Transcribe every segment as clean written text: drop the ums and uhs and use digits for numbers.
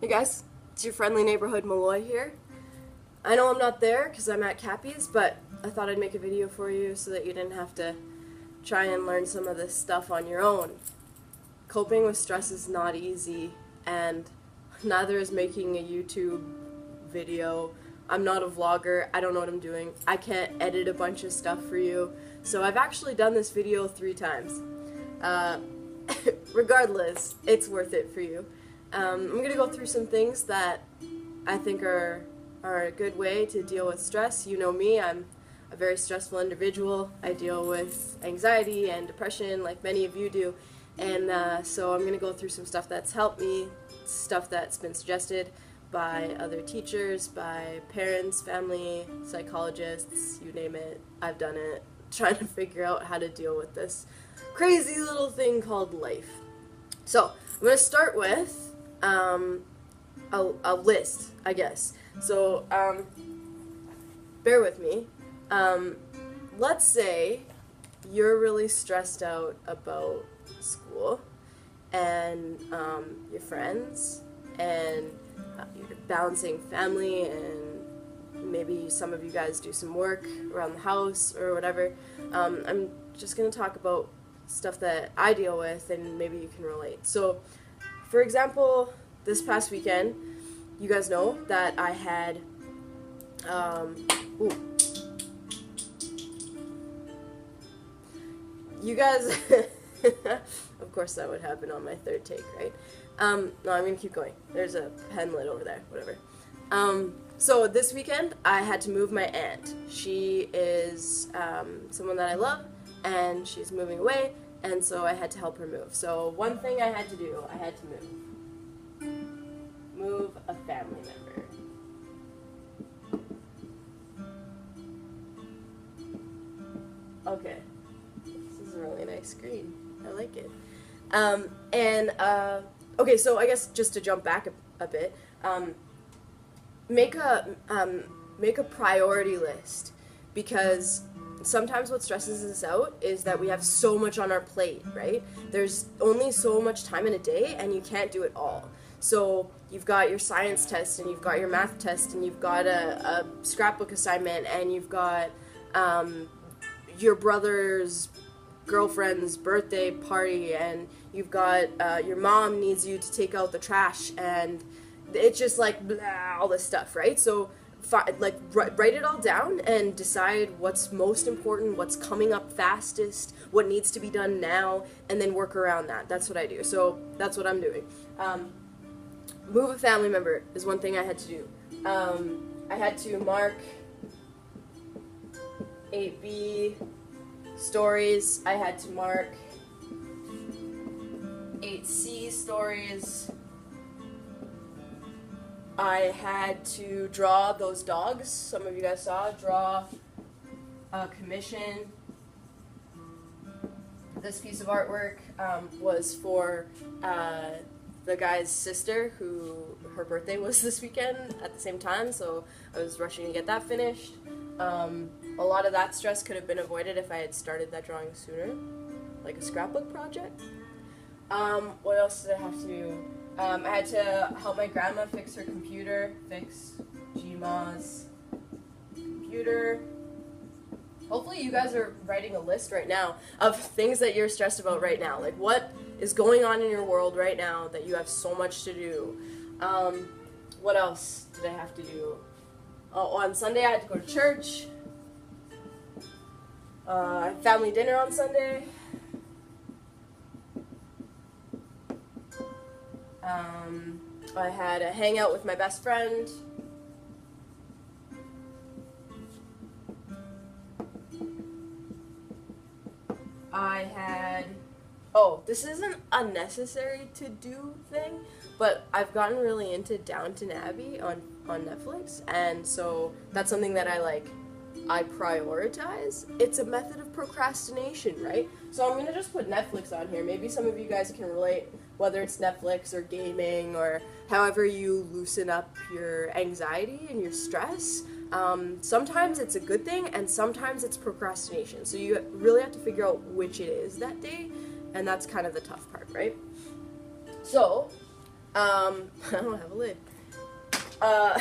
Hey guys, it's your friendly neighborhood Molloy here. I know I'm not there because I'm at Cappy's, but I thought I'd make a video for you so that you didn't have to try and learn some of this stuff on your own. Coping with stress is not easy, and neither is making a YouTube video. I'm not a vlogger, I don't know what I'm doing. I can't edit a bunch of stuff for you, so I've actually done this video 3 times. Regardless, it's worth it for you. I'm going to go through some things that I think are a good way to deal with stress. You know me, I'm a very stressful individual. I deal with anxiety and depression like many of you do, and so I'm going to go through some stuff that's helped me, stuff that's been suggested by other teachers, by parents, family, psychologists, you name it. I've done it, trying to figure out how to deal with this crazy little thing called life. So, I'm going to start with a list, I guess. So, bear with me. Let's say you're really stressed out about school and your friends and you're balancing family, and maybe some of you guys do some work around the house or whatever. I'm just going to talk about stuff that I deal with and maybe you can relate. So, for example, this past weekend, you guys know that I had, you guys, of course that would happen on my 3rd take, right? No, I'm gonna keep going. There's a pen lid over there, whatever. So this weekend, I had to move my aunt. She is, someone that I love, and she's moving away, and so I had to help her move. So one thing I had to do, I had to move a family member. Okay, this is a really nice screen. I like it. Okay, so I guess just to jump back a bit, make a priority list, because sometimes what stresses us out is that we have so much on our plate, right? There's only so much time in a day, and you can't do it all. So you've got your science test, and you've got your math test, and you've got a scrapbook assignment, and you've got your brother's girlfriend's birthday party, and you've got your mom needs you to take out the trash, and it's just like blah, all this stuff, right? So write it all down and decide what's most important, what's coming up fastest, what needs to be done now, and then work around that. That's what I do. So that's what I'm doing. Move a family member is one thing I had to do. I had to mark 8B stories. I had to mark 8C stories. I had to draw those dogs. Some of you guys saw. Draw a commission. This piece of artwork was for the guy's sister, who her birthday was this weekend at the same time, so I was rushing to get that finished. A lot of that stress could have been avoided if I had started that drawing sooner, like a scrapbook project. What else did I have to do? I had to help my grandma fix her computer, fix Gma's computer. Hopefully you guys are writing a list right now of things that you're stressed about right now. Like, what is going on in your world right now that you have so much to do? What else did I have to do? Oh, on Sunday I had to go to church. Family dinner on Sunday. I had a hangout with my best friend. I had, this isn't a necessary to do thing, but I've gotten really into Downton Abbey on Netflix, and so that's something that I prioritize. It's a method of procrastination, right? So I'm gonna just put Netflix on here. Maybe some of you guys can relate, whether it's Netflix or gaming or however you loosen up your anxiety and your stress. Sometimes it's a good thing, and sometimes it's procrastination. So you really have to figure out which it is that day, and that's kind of the tough part, right? So I don't have a lid. Uh,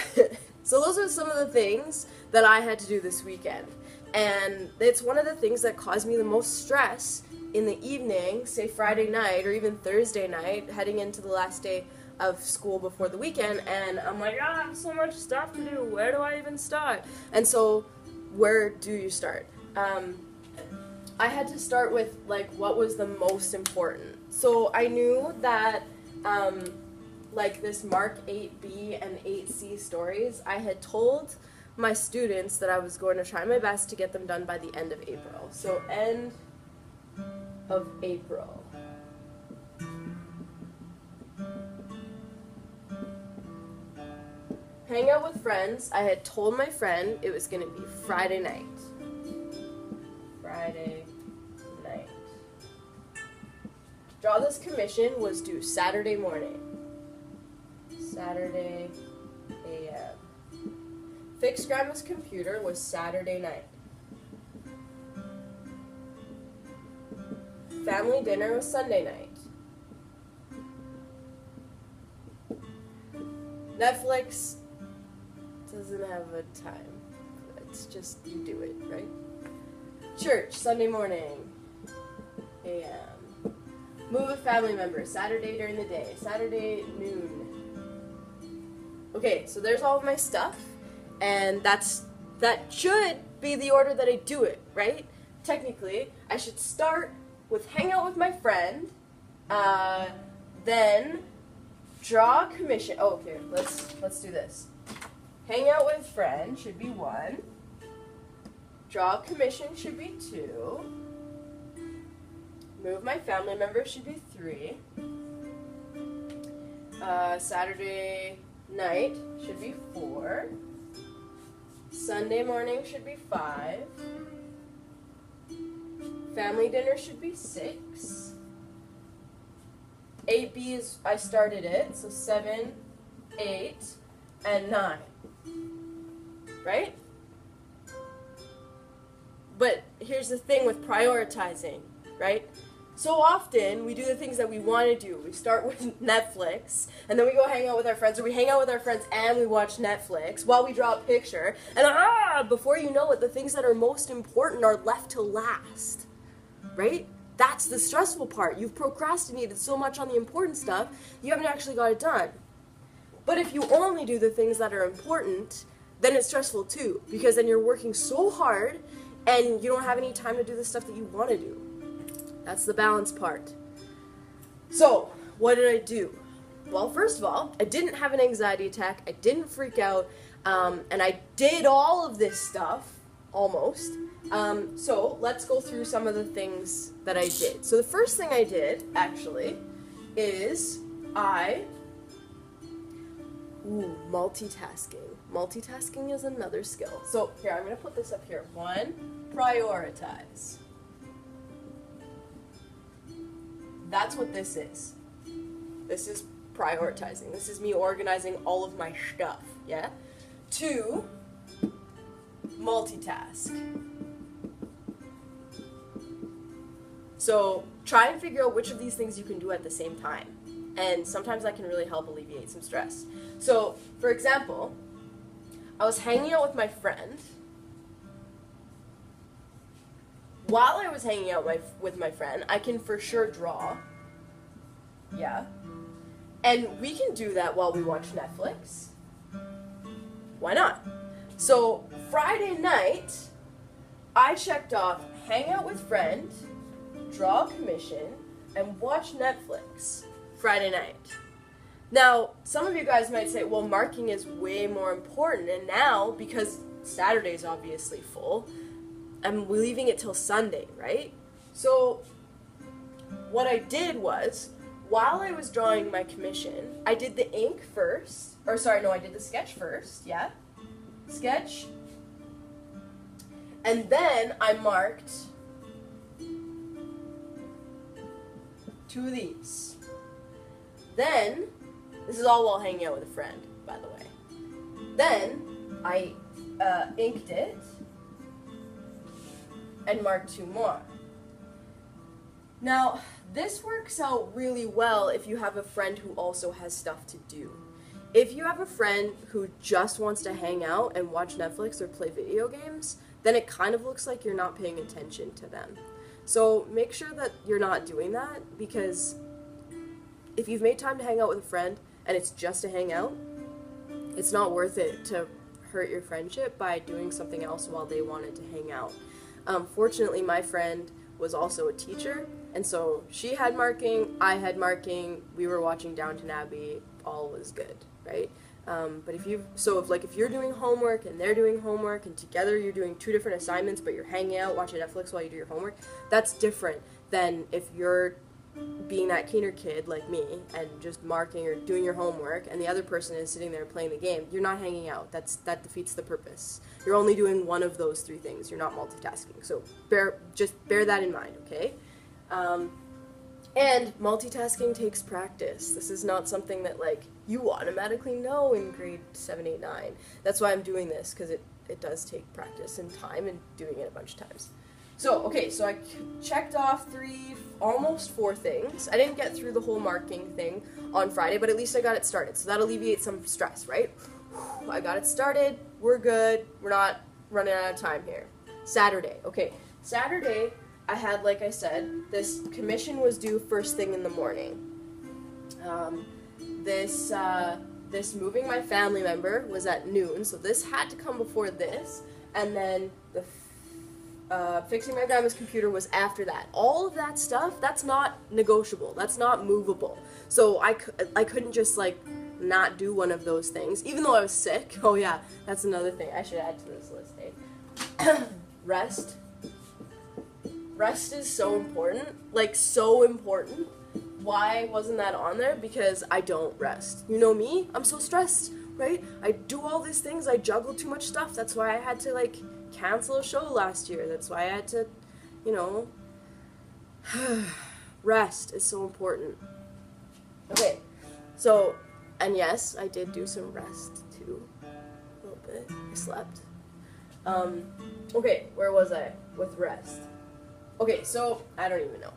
so those are some of the things that I had to do this weekend. And it's one of the things that caused me the most stress in the evening, say Friday night or even Thursday night, heading into the last day of school before the weekend. And I'm like, I have so much stuff to do. Where do I even start? And so, where do you start? I had to start with, like, what was the most important. So I knew that, like, this Mark 8b and 8c stories, I had told my students that I was going to try my best to get them done by the end of April. So end of April. Hang out with friends. I had told my friend it was going to be Friday night. Friday night. Draw this commission was due Saturday morning. Saturday a.m. Fix Grandma's computer was Saturday night. Family dinner was Sunday night. Netflix doesn't have a time. It's just you do it, right? Church, Sunday morning, a.m. Move a family member, Saturday during the day, Saturday noon. Okay, so there's all of my stuff, and that should be the order that I do it, right? Technically, I should start with hang out with my friend, then draw a commission. Oh, okay, let's do this. Hang out with friend should be 1. Draw a commission should be 2. Move my family member should be 3. Saturday night should be 4. Sunday morning should be 5. Family dinner should be 6. 8B is, I started it, so 7, 8, and 9. Right? But here's the thing with prioritizing, right? So often, we do the things that we want to do. We start with Netflix, and then we go hang out with our friends, or we hang out with our friends and we watch Netflix while we draw a picture, and before you know it, the things that are most important are left to last, right? That's the stressful part. You've procrastinated so much on the important stuff, you haven't actually got it done. But if you only do the things that are important, then it's stressful too, because then you're working so hard, and you don't have any time to do the stuff that you want to do. That's the balance part. So, what did I do? Well, first of all, I didn't have an anxiety attack, I didn't freak out, and I did all of this stuff, almost. So, let's go through some of the things that I did. So the first thing I did, actually, is multitasking. Multitasking is another skill. So, here, I'm going to put this up here. 1, prioritize. That's what this is. This is prioritizing. This is me organizing all of my stuff, yeah? 2, multitask. So try and figure out which of these things you can do at the same time. And sometimes that can really help alleviate some stress. So, for example, I was hanging out with my friend. While I was hanging out with my friend, I can for sure draw. Yeah. And we can do that while we watch Netflix. Why not? So, Friday night, I checked off hang out with friend, draw a commission, and watch Netflix Friday night. Now, some of you guys might say, well, marking is way more important, and now, because Saturday's obviously full, I'm leaving it till Sunday, right? So, what I did was, while I was drawing my commission, I did the ink first, I did the sketch first, yeah? Sketch. And then I marked 2 of these. Then, this is all while hanging out with a friend, by the way. Then, I inked it and marked 2 more. Now, This works out really well if you have a friend who also has stuff to do. If you have a friend who just wants to hang out and watch Netflix or play video games, then it kind of looks like you're not paying attention to them. So make sure that you're not doing that, because if you've made time to hang out with a friend and it's just to hang out, it's not worth it to hurt your friendship by doing something else while they wanted to hang out. Fortunately, my friend was also a teacher, and so she had marking, I had marking, we were watching Downton Abbey, all was good, right? But if you're doing homework and they're doing homework and together you're doing 2 different assignments but you're hanging out watching Netflix while you do your homework, that's different than if you're being that keener kid like me and just marking or doing your homework and the other person is sitting there playing the game. You're not hanging out. That defeats the purpose. You're only doing one of those 3 things. You're not multitasking. So just bear that in mind, okay? And multitasking takes practice. This is not something that like you automatically know in grade 7, 8, 9. That's why I'm doing this, because it does take practice and time and doing it a bunch of times. So, okay, so I checked off 3, almost 4 things. I didn't get through the whole marking thing on Friday, but at least I got it started. So that alleviates some stress, right? I got it started. We're good. We're not running out of time here. Saturday. Okay, Saturday, I had, like I said, this commission was due first thing in the morning. This moving my family member was at noon, so this had to come before this, and then the fixing my grandma's computer was after that. All of that stuff, that's not negotiable. That's not movable. So I couldn't just, like, not do one of those things, even though I was sick. Oh, yeah, that's another thing I should add to this list, eh? Rest. Rest is so important. Like, so important. Why wasn't that on there? Because I don't rest. You know me? I'm so stressed, right? I do all these things. I juggle too much stuff. That's why I had to, like, cancel a show last year. That's why I had to, you know, rest is so important. Okay, so, and yes, I did do some rest too, a little bit. I slept. Okay, where was I with rest? Okay, so, I don't even know.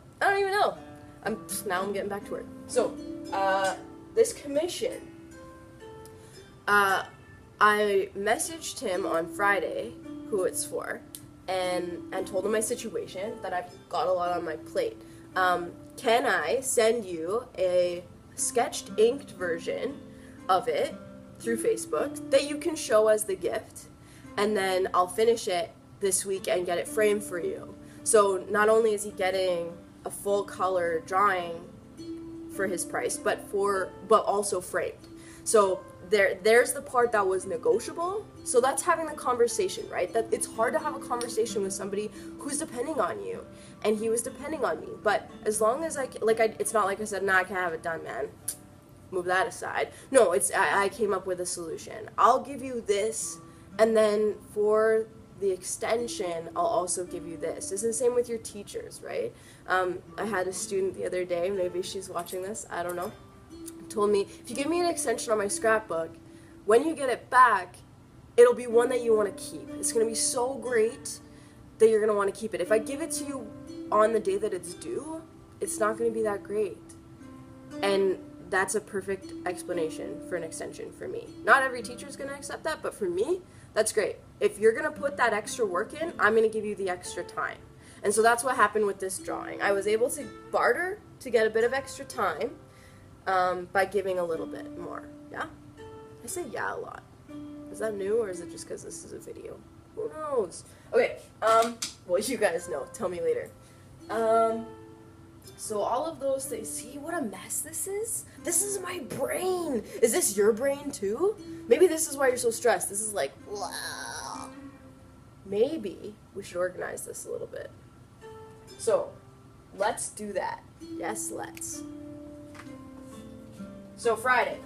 Now I'm getting back to work. So, this commission, I messaged him on Friday who it's for, and told him my situation, that I've got a lot on my plate. Can I send you a sketched inked version of it through Facebook that you can show as the gift, and then I'll finish it this week and get it framed for you. So not only is he getting a full color drawing for his price, but also framed. So there's the part that was negotiable. So that's having the conversation, right? That it's hard to have a conversation with somebody who's depending on you, and he was depending on me. But as long as it's not like I said, nah, I can't have it done, man. Move that aside. No, I came up with a solution. I'll give you this, and then for the extension, I'll also give you this. It's the same with your teachers, right? I had a student the other day, maybe she's watching this, I don't know, told me, if you give me an extension on my scrapbook, when you get it back, it'll be one that you want to keep. It's going to be so great that you're going to want to keep it. If I give it to you on the day that it's due, it's not going to be that great. And that's a perfect explanation for an extension for me. Not every teacher is going to accept that, but for me, that's great. If you're going to put that extra work in, I'm going to give you the extra time. And so that's what happened with this drawing. I was able to barter to get a bit of extra time by giving a little bit more. Yeah? I say yeah a lot. Is that new, or is it just because this is a video? Who knows? Okay, well, you guys know. Tell me later. So all of those things, see what a mess this is? This is my brain. Is this your brain too? Maybe this is why you're so stressed. This is like, blah. Maybe we should organize this a little bit. So, let's do that. Yes, let's. So Friday,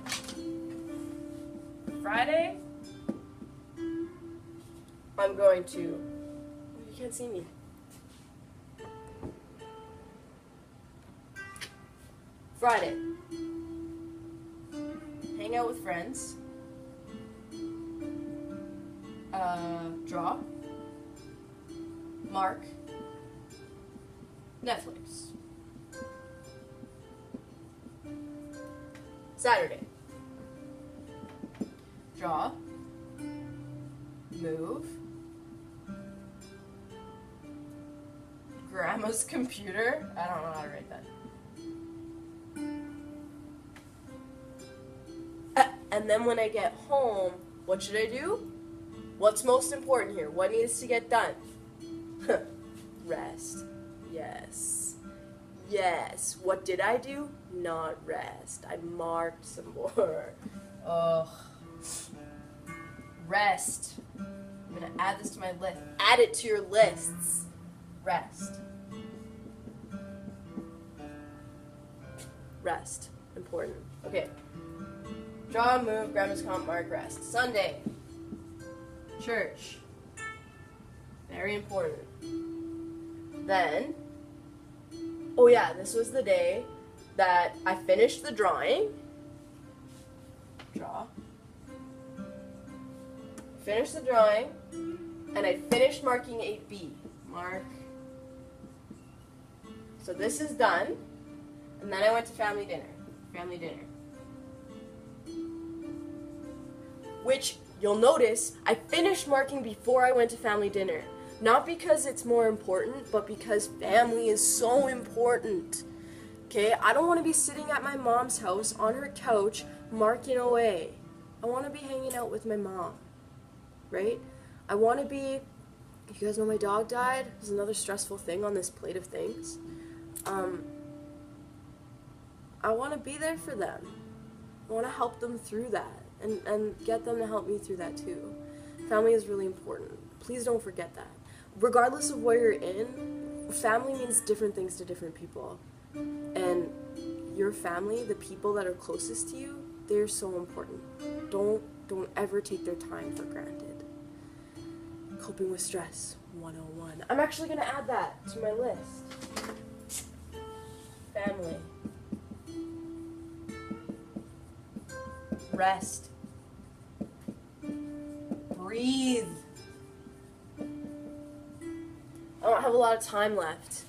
I'm going to, you can't see me. Friday, hang out with friends, draw, mark, Netflix. Saturday. Draw. Move. Grandma's computer. I don't know how to write that. And then when I get home, what should I do? What's most important here? What needs to get done? Rest. Yes. Yes. What did I do? Not rest. I marked some more. Ugh. Rest. I'm gonna add this to my list. Add it to your lists. Rest. Rest. Important. Okay. Draw, move, grandma's comp, mark, rest. Sunday. Church. Very important. Then, oh yeah, this was the day that I finished the drawing. Draw. Finished the drawing, and I finished marking 8B. Mark. So this is done, and then I went to family dinner. Family dinner. Which, you'll notice, I finished marking before I went to family dinner. Not because it's more important, but because family is so important. Okay? I don't want to be sitting at my mom's house on her couch marking away. I want to be hanging out with my mom. Right? I want to be... You guys know my dog died? There's another stressful thing on this plate of things. I want to be there for them. I want to help them through that. And get them to help me through that too. Family is really important. Please don't forget that. Regardless of where you're in, family means different things to different people. And your family, the people that are closest to you, they're so important. Don't ever take their time for granted. Coping with stress 101. I'm actually going to add that to my list. Family. Rest. Breathe. I don't have a lot of time left.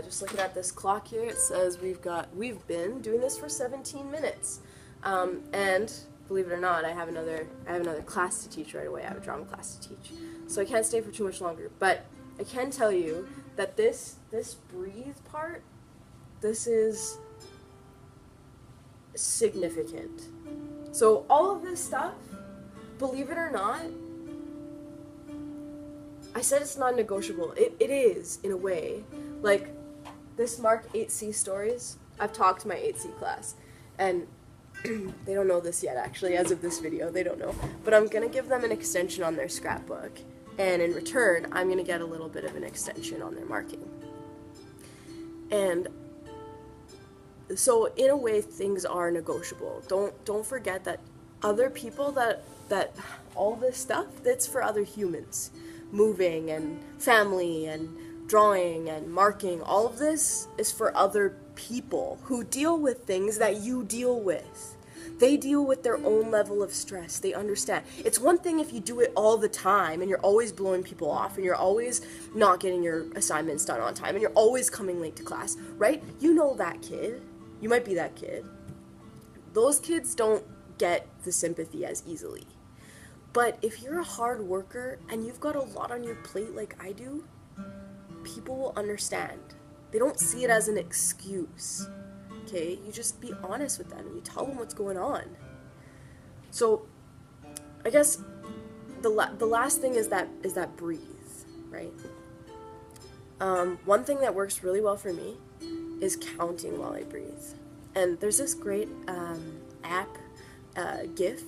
Just looking at this clock here, it says we've been doing this for 17 minutes. And believe it or not, I have another class to teach right away. I have a drama class to teach. So I can't stay for too much longer. But I can tell you that this breathe part, this is significant. So all of this stuff, believe it or not, I said it's non-negotiable. It is, in a way. Like, this Mark 8C stories, I've talked to my 8C class, and they don't know this yet, actually, as of this video, they don't know. But I'm going to give them an extension on their scrapbook, and in return, I'm going to get a little bit of an extension on their marking. And so, in a way, things are negotiable. Don't forget that other people, that all this stuff, that's for other humans. Moving and family and drawing and marking, all of this is for other people who deal with things that you deal with. They deal with their own level of stress. They understand. It's one thing if you do it all the time and you're always blowing people off and you're always not getting your assignments done on time and you're always coming late to class, right? You know that kid. You might be that kid. Those kids don't get the sympathy as easily. But if you're a hard worker and you've got a lot on your plate like I do, people will understand. They don't see it as an excuse, okay? You just be honest with them and you tell them what's going on. So, I guess the last thing is that breathe, right? One thing that works really well for me is counting while I breathe. And there's this great app, GIF,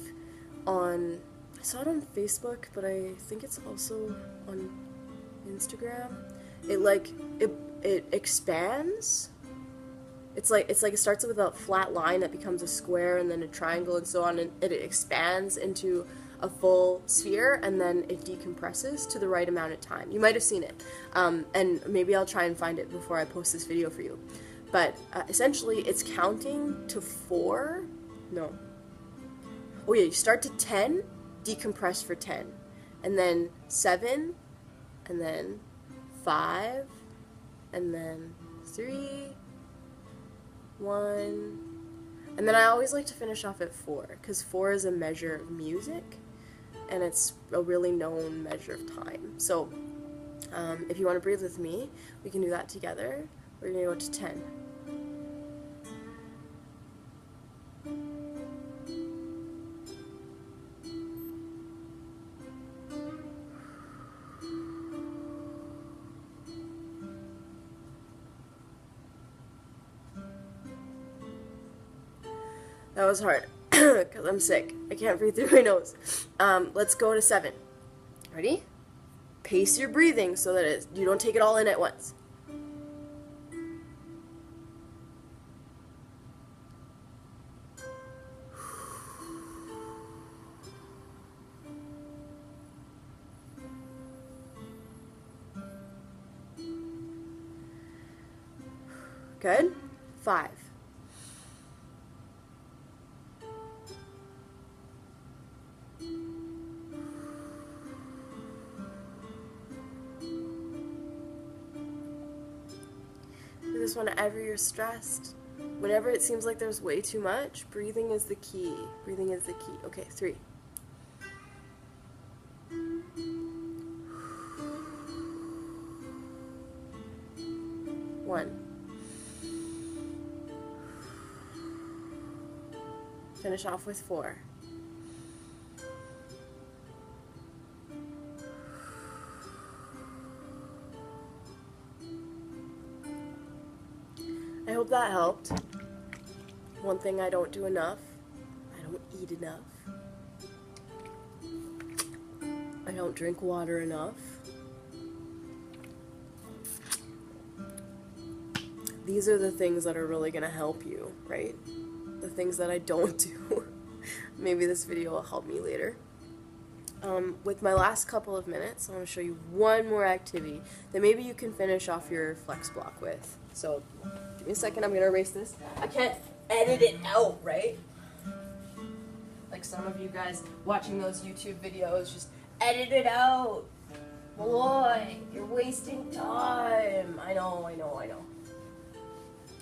on... I saw it on Facebook, but I think it's also on Instagram. It expands. It's like it starts with a flat line that becomes a square and then a triangle and so on, and it expands into a full sphere and then it decompresses to the right amount of time. You might have seen it, and maybe I'll try and find it before I post this video for you. But essentially, it's counting to 4. No. Oh yeah, you start to 10. Decompress for 10, and then 7, and then 5, and then 3, 1. And then I always like to finish off at 4, because 4 is a measure of music, and it's a really known measure of time. So if you want to breathe with me, we can do that together. We're going to go to 10. That was hard, because I'm sick. I can't breathe through my nose. Let's go to 7. Ready? Pace your breathing so that you don't take it all in at once. Good? 5. Do this whenever you're stressed. Whenever it seems like there's way too much, breathing is the key. Breathing is the key. Okay, 3. 1. Finish off with 4. I hope that helped. One thing I don't do enough, I don't eat enough. I don't drink water enough. These are the things that are really gonna help you, right? The things that I don't do. Maybe this video will help me later. With my last couple of minutes, I'm going to show you one more activity that maybe you can finish off your flex block with. So, give me a second, I'm going to erase this. I can't edit it out, right? Like some of you guys watching those YouTube videos, just edit it out. Molloy, you're wasting time. I know.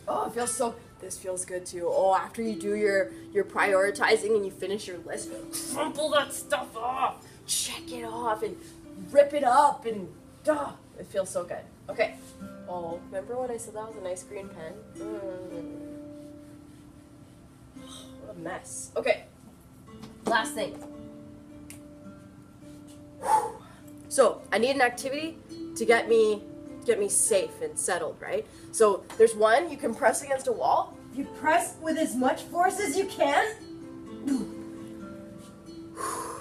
Oh, it feels so... This feels good too. Oh, after you do your prioritizing and you finish your list, crumple that stuff off, check it off, and rip it up, and it feels so good. Okay. Oh, remember when I said that was a nice green pen? What a mess. Okay. Last thing. So I need an activity to get me safe and settled, right? So there's one, you can press against a wall. You press with as much force as you can.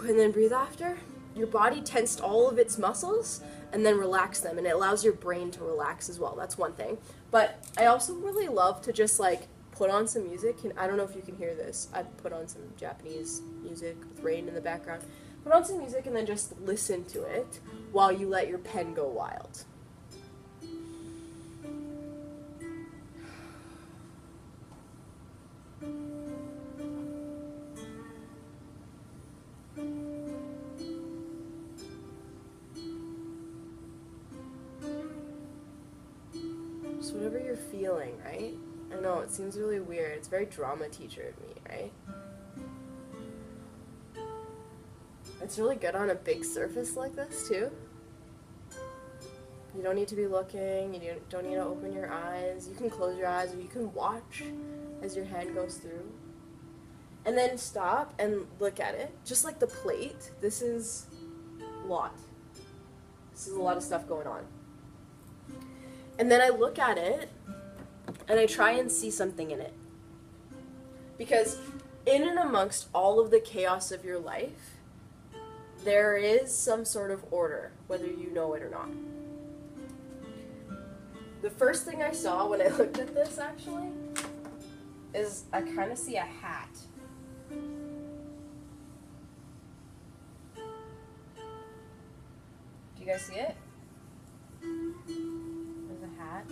And then breathe after. Your body tensed all of its muscles and then relax them, and it allows your brain to relax as well. That's one thing. But I also really love to just like put on some music, and I don't know if you can hear this. I put on some Japanese music with rain in the background. Put on some music and then just listen to it while you let your pen go wild. Just whatever you're feeling, right? I know, it seems really weird. It's very drama teacher of me, right? It's really good on a big surface like this, too. You don't need to be looking, you don't need to open your eyes. You can close your eyes, or you can watch as your hand goes through. And then stop and look at it. Just like the plate, this is a lot. This is a lot of stuff going on. And then I look at it, and I try and see something in it. Because in and amongst all of the chaos of your life, there is some sort of order, whether you know it or not. The first thing I saw when I looked at this, actually, is I kind of see a hat. Do you guys see it? There's a hat.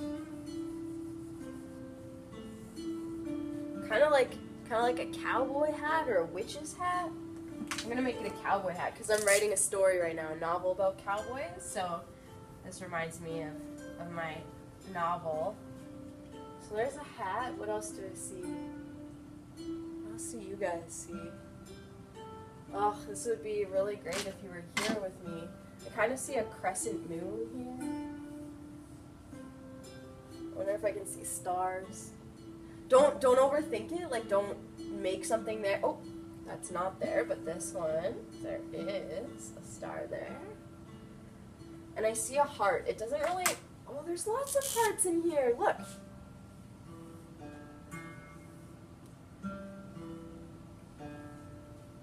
Kind of like a cowboy hat or a witch's hat. I'm gonna make it a cowboy hat because I'm writing a story right now, a novel about cowboys. So this reminds me of my novel. So there's a hat. What else do I see? else do you guys see? Oh, this would be really great if you were here with me. I kind of see a crescent moon here. I wonder if I can see stars. Don't overthink it. Like, don't make something there. Oh, that's not there, but this one, there is a star there. And I see a heart. It doesn't really... Oh, there's lots of hearts in here. Look.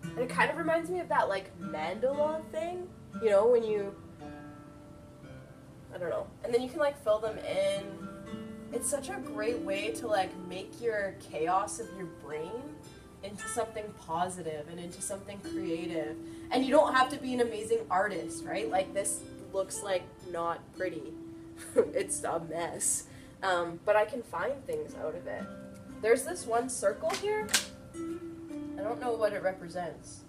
And it kind of reminds me of that, like, mandala thing. You know, when you... I don't know. And then you can, like, fill them in. It's such a great way to, like, make your chaos of your brain into something positive and into something creative. And you don't have to be an amazing artist, right? Like, this looks like not pretty. It's a mess. But I can find things out of it. There's this one circle here. I don't know what it represents.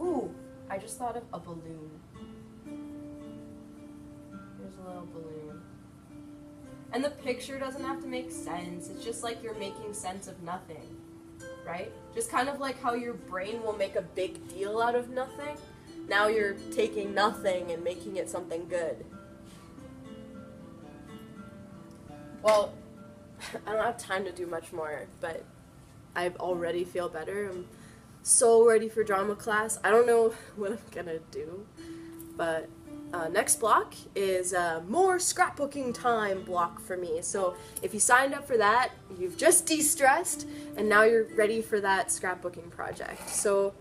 Ooh, I just thought of a balloon. Here's a little balloon. And the picture doesn't have to make sense. It's just like you're making sense of nothing, right? Just kind of like how your brain will make a big deal out of nothing. Now you're taking nothing and making it something good. Well, I don't have time to do much more, but I already feel better. I'm so ready for drama class. I don't know what I'm gonna do, but next block is more scrapbooking time block for me. So if you signed up for that, you've just de-stressed, and now you're ready for that scrapbooking project. So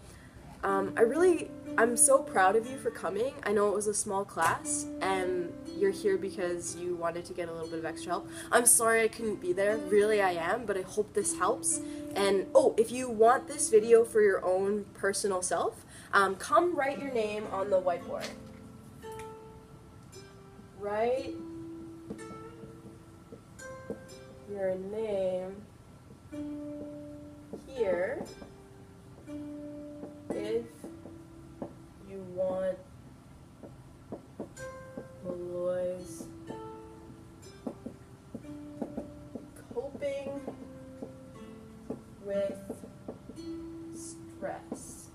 I'm so proud of you for coming. I know it was a small class, and you're here because you wanted to get a little bit of extra help. I'm sorry I couldn't be there. Really, I am, but I hope this helps. And, oh, if you want this video for your own personal self, come write your name on the whiteboard. Write your name here if you want Molloy's coping with stress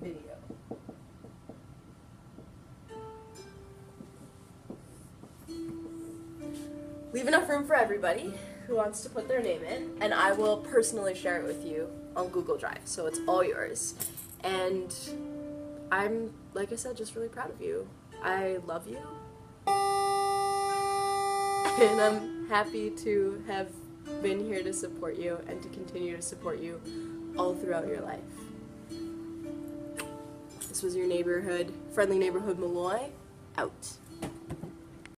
video. Leave enough room for everybody who wants to put their name in, and I will personally share it with you on Google Drive, so it's all yours. And I'm, like I said, just really proud of you. I love you, and I'm happy to have been here to support you and to continue to support you all throughout your life. This was your friendly neighborhood Molloy, out.